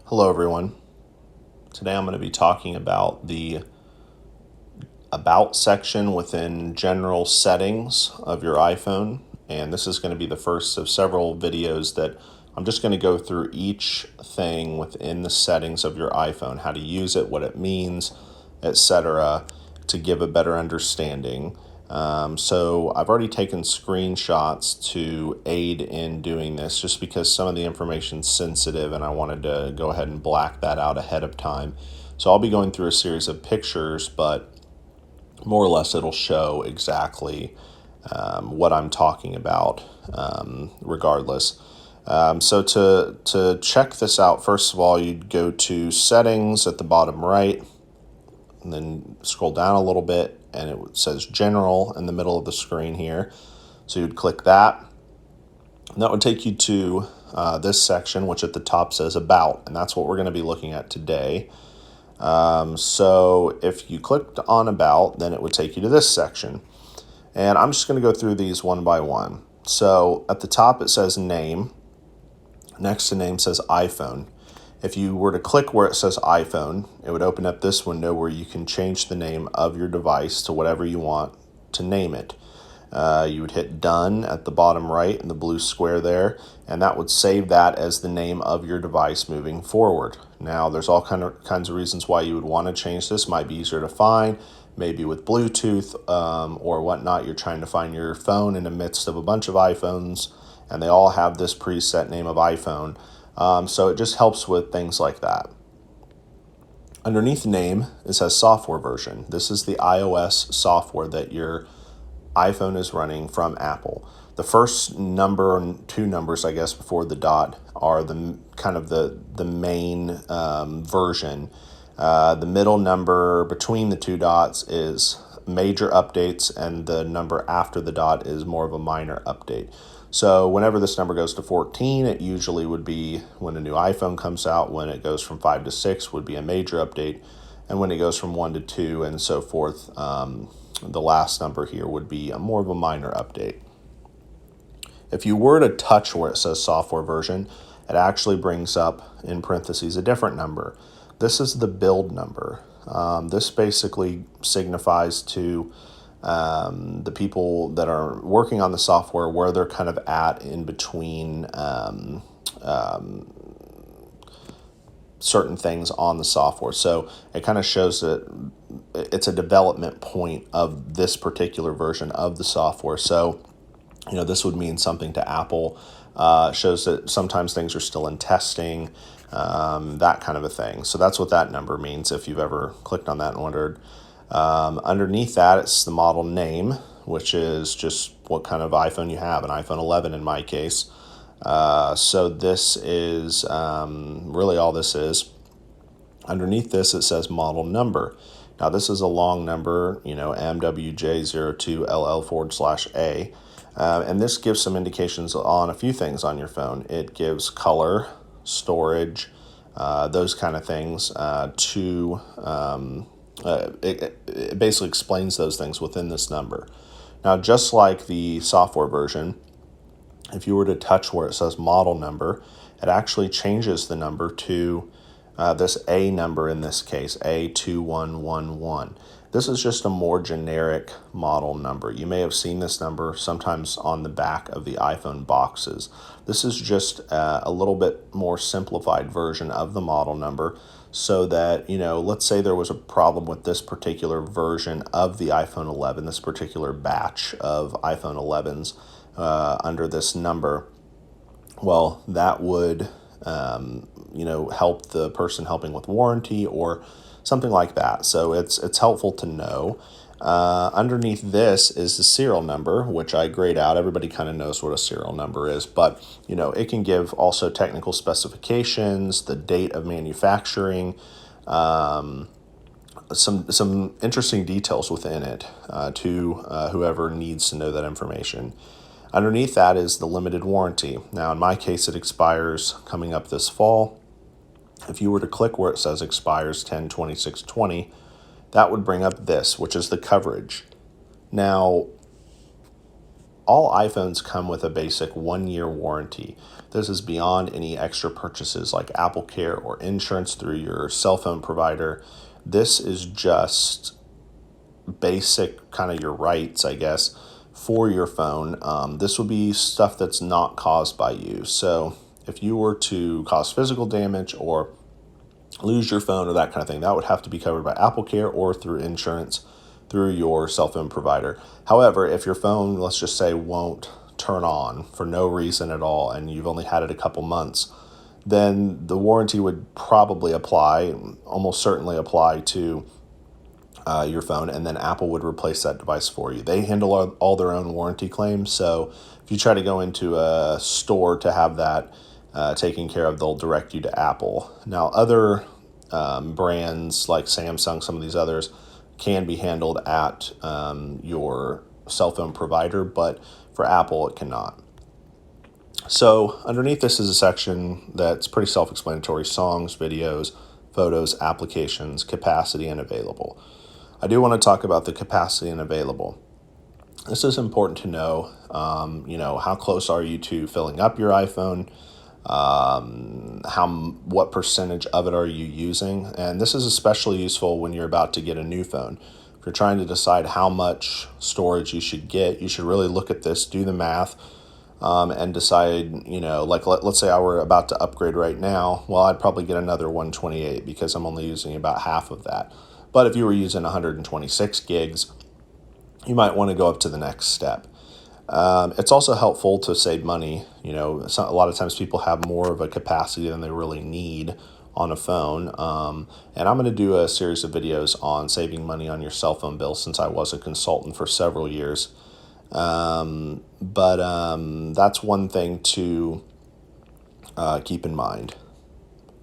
Hello everyone. Today I'm going to be talking about the About section within General Settings of your iPhone, and this is going to be the first of several videos that I'm just going to go through each thing within the settings of your iPhone, how to use it, what it means, etc., to give a better understanding. So I've already taken screenshots to aid in doing this just because some of the information's sensitive and I wanted to go ahead and black that out ahead of time. So I'll be going through a series of pictures, but more or less it'll show exactly what I'm talking about regardless. So to check this out, first of all, you'd go to Settings at the bottom right, and then scroll down a little bit, and it says General in the middle of the screen here. So you'd click that, and that would take you to this section, which at the top says About, and that's what we're going to be looking at today. So if you clicked on About, then it would take you to this section. And I'm just going to go through these one by one. So at the top it says Name. Next to Name says iPhone. If you were to click where it says iPhone, it would open up this window where you can change the name of your device to whatever you want to name it. You would hit Done at the bottom right in the blue square there, and that would save that as the name of your device moving forward. Now, there's all kinds of reasons why you would want to change this. Might be easier to find, maybe with Bluetooth or whatnot. You're trying to find your phone in the midst of a bunch of iPhones, and they all have this preset name of iPhone. So it just helps with things like that. Underneath Name, it says Software Version. This is the iOS software that your iPhone is running from Apple. The first number and two numbers, I guess, before the dot are the kind of the main version. The middle number between the two dots is major updates, and the number after the dot is more of a minor update. So whenever this number goes to 14, it usually would be when a new iPhone comes out. When it goes from 5 to 6 would be a major update. And when it goes from 1 to 2 and so forth, the last number here would be more of a minor update. If you were to touch where it says software version, it actually brings up in parentheses a different number. This is the build number. This basically signifies to the people that are working on the software where they're kind of at in between certain things on the software. So it kind of shows that it's a development point of this particular version of the software. So, this would mean something to Apple. Shows that sometimes things are still in testing, that kind of a thing. So that's what that number means if you've ever clicked on that and wondered. Underneath that, it's the model name, which is just what kind of iPhone you have, an iPhone 11 in my case. So this is really all this is. Underneath this, it says model number. Now, this is a long number, MWJ02LL/A. And this gives some indications on a few things on your phone. It gives color, storage, those kind of things it basically explains those things within this number. Now, just like the software version, if you were to touch where it says model number, it actually changes the number to this A number in this case, A2111. This is just a more generic model number. You may have seen this number sometimes on the back of the iPhone boxes. This is just a little bit more simplified version of the model number so that, let's say there was a problem with this particular version of the iPhone 11, this particular batch of iPhone 11s under this number. Well, that would help the person helping with warranty or something like that. So it's helpful to know. Underneath this is the serial number, which I grayed out. Everybody kind of knows what a serial number is, but it can give also technical specifications, the date of manufacturing, some interesting details within it to whoever needs to know that information. Underneath that is the limited warranty. Now, in my case, it expires coming up this fall. If you were to click where it says expires 10/26/20, that would bring up this, which is the coverage. Now, all iPhones come with a basic 1-year warranty. This is beyond any extra purchases like Apple Care or insurance through your cell phone provider. This is just basic kind of your rights, I guess, for your phone. This would be stuff that's not caused by you. So if you were to cause physical damage or lose your phone or that kind of thing, that would have to be covered by Apple Care or through insurance through your cell phone provider. However, if your phone, let's just say, won't turn on for no reason at all and you've only had it a couple months, then the warranty would probably apply, almost certainly apply to your phone, and then Apple would replace that device for you. They handle all their own warranty claims, so if you try to go into a store to have that taken care of, they'll direct you to Apple. Now, other brands like Samsung, some of these others, can be handled at your cell phone provider, but for Apple, it cannot. So underneath this is a section that's pretty self-explanatory: songs, videos, photos, applications, capacity, and available. I do want to talk about the capacity and available. This is important to know. How close are you to filling up your iPhone? What percentage of it are you using? And this is especially useful when you're about to get a new phone. If you're trying to decide how much storage you should get, you should really look at this, do the math, and decide, like let's say I were about to upgrade right now. Well, I'd probably get another 128 because I'm only using about half of that. But if you were using 126 gigs, you might want to go up to the next step. It's also helpful to save money. A lot of times people have more of a capacity than they really need on a phone. And I'm going to do a series of videos on saving money on your cell phone bill, since I was a consultant for several years. But that's one thing to keep in mind.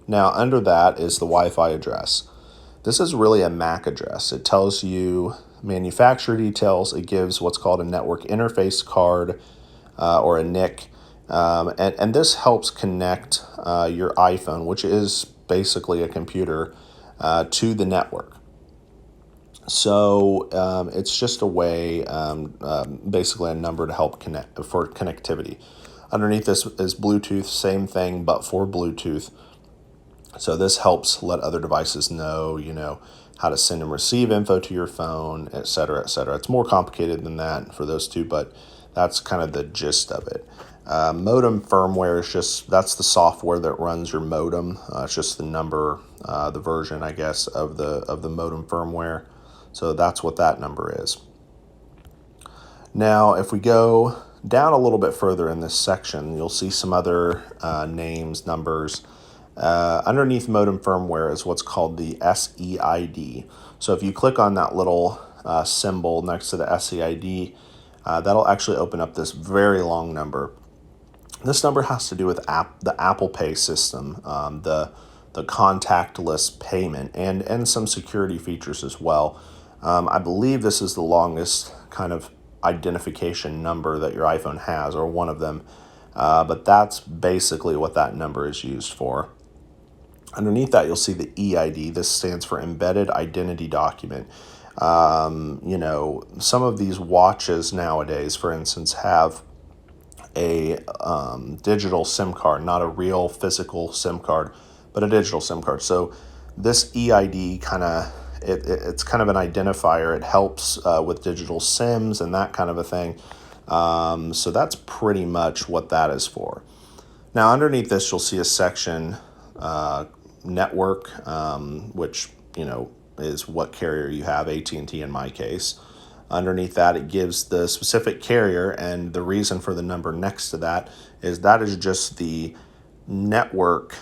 Now, under that is the Wi-Fi address. This is really a MAC address. It tells you manufacturer details. It gives what's called a network interface card or a NIC. And this helps connect your iPhone, which is basically a computer, to the network. So it's just a way, basically a number to help connect for connectivity. Underneath this is Bluetooth, same thing, but for Bluetooth. So this helps let other devices know, how to send and receive info to your phone, et cetera, et cetera. It's more complicated than that for those two, but that's kind of the gist of it. Modem firmware that's the software that runs your modem. It's just the number, the version, I guess, of the modem firmware. So that's what that number is. Now, if we go down a little bit further in this section, you'll see some other names, numbers. Underneath modem firmware is what's called the SEID. So if you click on that little symbol next to the SEID, that'll actually open up this very long number. This number has to do with the Apple Pay system, the contactless payment, and some security features as well. I believe this is the longest kind of identification number that your iPhone has, or one of them, but that's basically what that number is used for. Underneath that, you'll see the EID. This stands for Embedded Identity Document. Some of these watches nowadays, for instance, have a digital SIM card, not a real physical SIM card, but a digital SIM card. So this EID it's kind of an identifier. It helps with digital SIMs and that kind of a thing. So that's pretty much what that is for. Now, underneath this, you'll see a section, network, which, is what carrier you have, AT&T in my case. Underneath that, it gives the specific carrier, and the reason for the number next to that is just the network,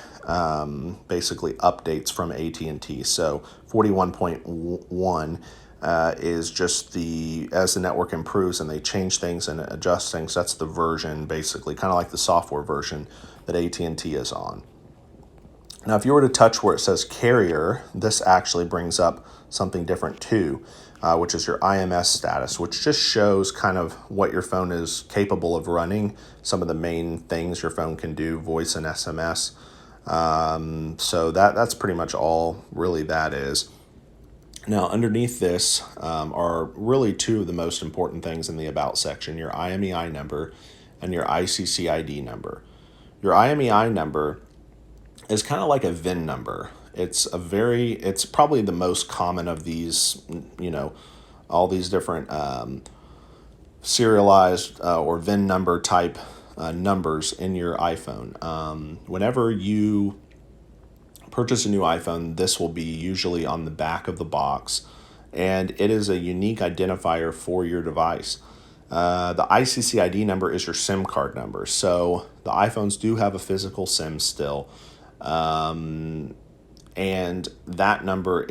basically updates from AT&T. So 41.1 is just as the network improves and they change things and adjust things, that's the version, basically, kind of like the software version that AT&T is on. Now, if you were to touch where it says carrier, this actually brings up something different too, which is your IMS status, which just shows kind of what your phone is capable of running, some of the main things your phone can do, voice and SMS. So that's pretty much all really that is. Now, underneath this are really two of the most important things in the About section, your IMEI number and your ICCID number. Your IMEI number is kind of like a VIN number. It's probably the most common of these, all these different serialized or VIN number type numbers in your iPhone. Whenever you purchase a new iPhone, this will be usually on the back of the box, and it is a unique identifier for your device. The ICCID number is your SIM card number. So the iPhones do have a physical SIM still, and that number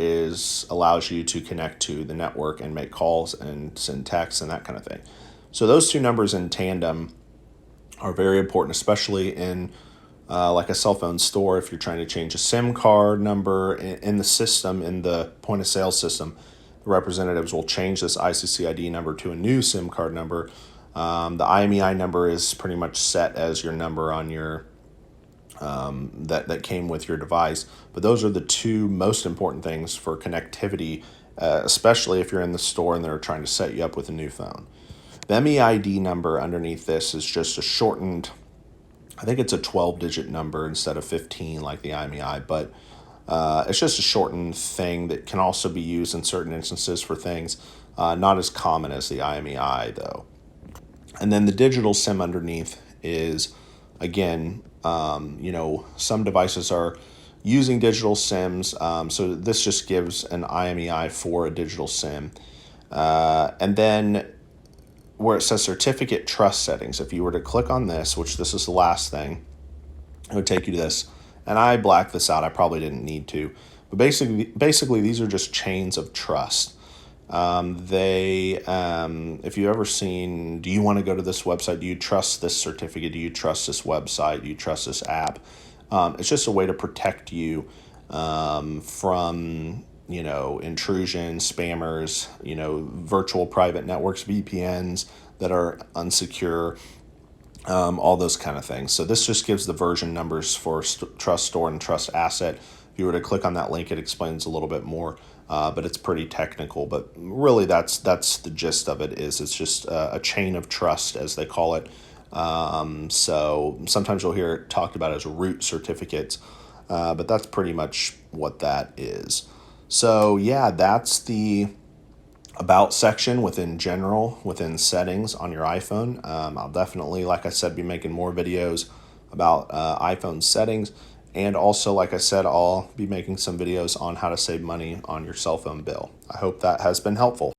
allows you to connect to the network and make calls and send texts and that kind of thing. So those two numbers in tandem are very important, especially in like a cell phone store. If you're trying to change a SIM card number in the system, in the point of sale system, the representatives will change this ICCID number to a new SIM card number. The IMEI number is pretty much set as your number on your that came with your device. But those are the two most important things for connectivity, especially if you're in the store and they're trying to set you up with a new phone. The MEID number underneath this is just a shortened, I think it's a 12-digit number instead of 15 like the IMEI, but it's just a shortened thing that can also be used in certain instances for things not as common as the IMEI, though. And then the digital SIM underneath is, again, some devices are using digital SIMs, so this just gives an IMEI for a digital SIM. And then where it says certificate trust settings, if you were to click on this, which this is the last thing, it would take you to this. And I blacked this out. I probably didn't need to. But basically these are just chains of trust. If you've ever seen, do you want to go to this website? Do you trust this certificate? Do you trust this website? Do you trust this app? It's just a way to protect you from, intrusion, spammers, virtual private networks, VPNs that are unsecure, all those kind of things. So this just gives the version numbers for Trust Store and Trust Asset. If you were to click on that link, it explains a little bit more, but it's pretty technical. But really, that's the gist of it. It's just a chain of trust, as they call it. So sometimes you'll hear it talked about as root certificates, but that's pretty much what that is. So yeah, that's the About section within settings on your iPhone. I'll definitely, like I said, be making more videos about iPhone settings. And also, like I said, I'll be making some videos on how to save money on your cell phone bill. I hope that has been helpful.